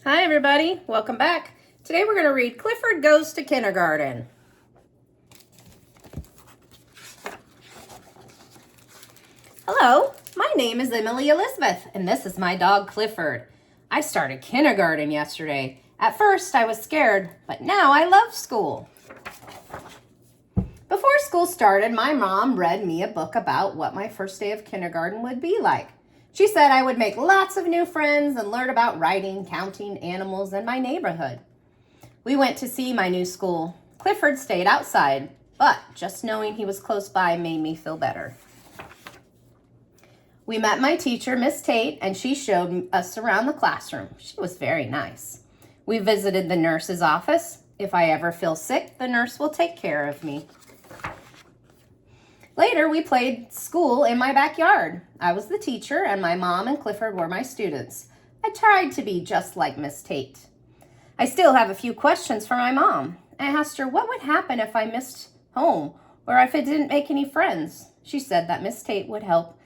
Hi everybody, welcome back. Today we're going to read Clifford Goes to Kindergarten. Hello, my name is Emily Elizabeth and this is my dog Clifford. I started kindergarten yesterday. At first I was scared, but now I love school. Before school started, my mom read me a book about what my first day of kindergarten would be like. She said I would make lots of new friends and learn about writing, counting, animals, and my neighborhood. We went to see my new school. Clifford stayed outside, but just knowing he was close by made me feel better. We met my teacher, Miss Tate, and she showed us around the classroom. She was very nice. We visited the nurse's office. If I ever feel sick, the nurse will take care of me. Later, we played school in my backyard. I was the teacher, and my mom and Clifford were my students. I tried to be just like Miss Tate. I still have a few questions for my mom. I asked her what would happen if I missed home or if I didn't make any friends. She said that Miss Tate would help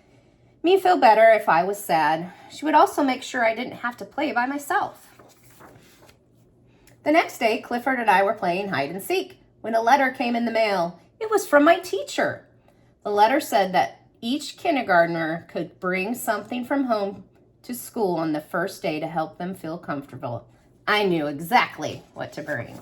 me feel better if I was sad. She would also make sure I didn't have to play by myself. The next day, Clifford and I were playing hide and seek when a letter came in the mail. It was from my teacher. The letter said that each kindergartner could bring something from home to school on the first day to help them feel comfortable. I knew exactly what to bring.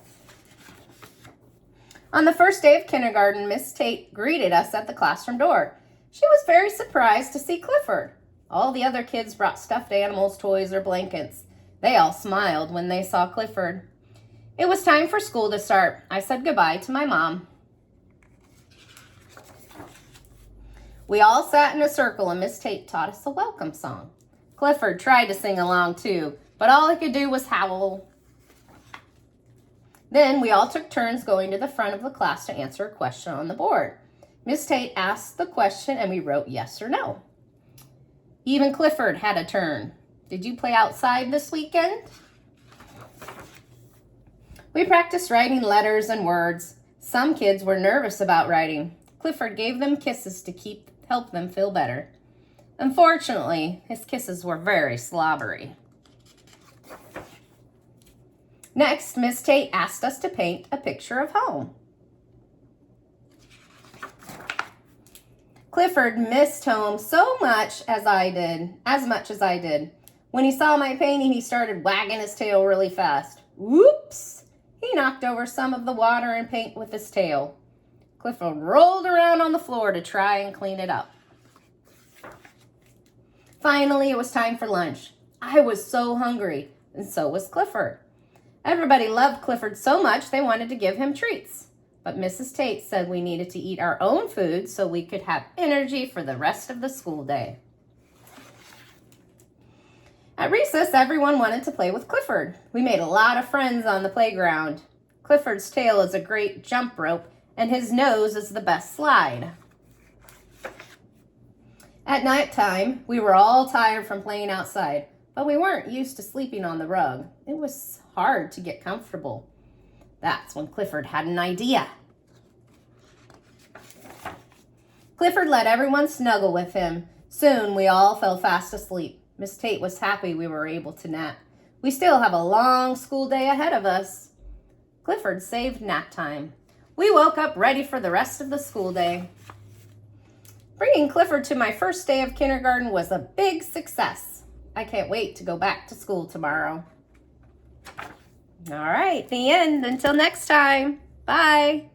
On the first day of kindergarten, Miss Tate greeted us at the classroom door. She was very surprised to see Clifford. All the other kids brought stuffed animals, toys, or blankets. They all smiled when they saw Clifford. It was time for school to start. I said goodbye to my mom. We all sat in a circle and Miss Tate taught us a welcome song. Clifford tried to sing along too, but all he could do was howl. Then we all took turns going to the front of the class to answer a question on the board. Miss Tate asked the question and we wrote yes or no. Even Clifford had a turn. Did you play outside this weekend? We practiced writing letters and words. Some kids were nervous about writing. Clifford gave them kisses to help them feel better. Unfortunately, his kisses were very slobbery. Next, Miss Tate asked us to paint a picture of home. Clifford missed home so much as I did. When he saw my painting, he started wagging his tail really fast. Whoops! He knocked over some of the water and paint with his tail. Clifford rolled around on the floor to try and clean it up. Finally, it was time for lunch. I was so hungry, and so was Clifford. Everybody loved Clifford so much they wanted to give him treats. But Mrs. Tate said we needed to eat our own food so we could have energy for the rest of the school day. At recess, everyone wanted to play with Clifford. We made a lot of friends on the playground. Clifford's tail is a great jump rope, and his nose is the best slide. At nighttime, we were all tired from playing outside, but we weren't used to sleeping on the rug. It was hard to get comfortable. That's when Clifford had an idea. Clifford let everyone snuggle with him. Soon, we all fell fast asleep. Miss Tate was happy we were able to nap. We still have a long school day ahead of us. Clifford saved nap time. We woke up ready for the rest of the school day. Bringing Clifford to my first day of kindergarten was a big success. I can't wait to go back to school tomorrow. All right, the end. Until next time. Bye.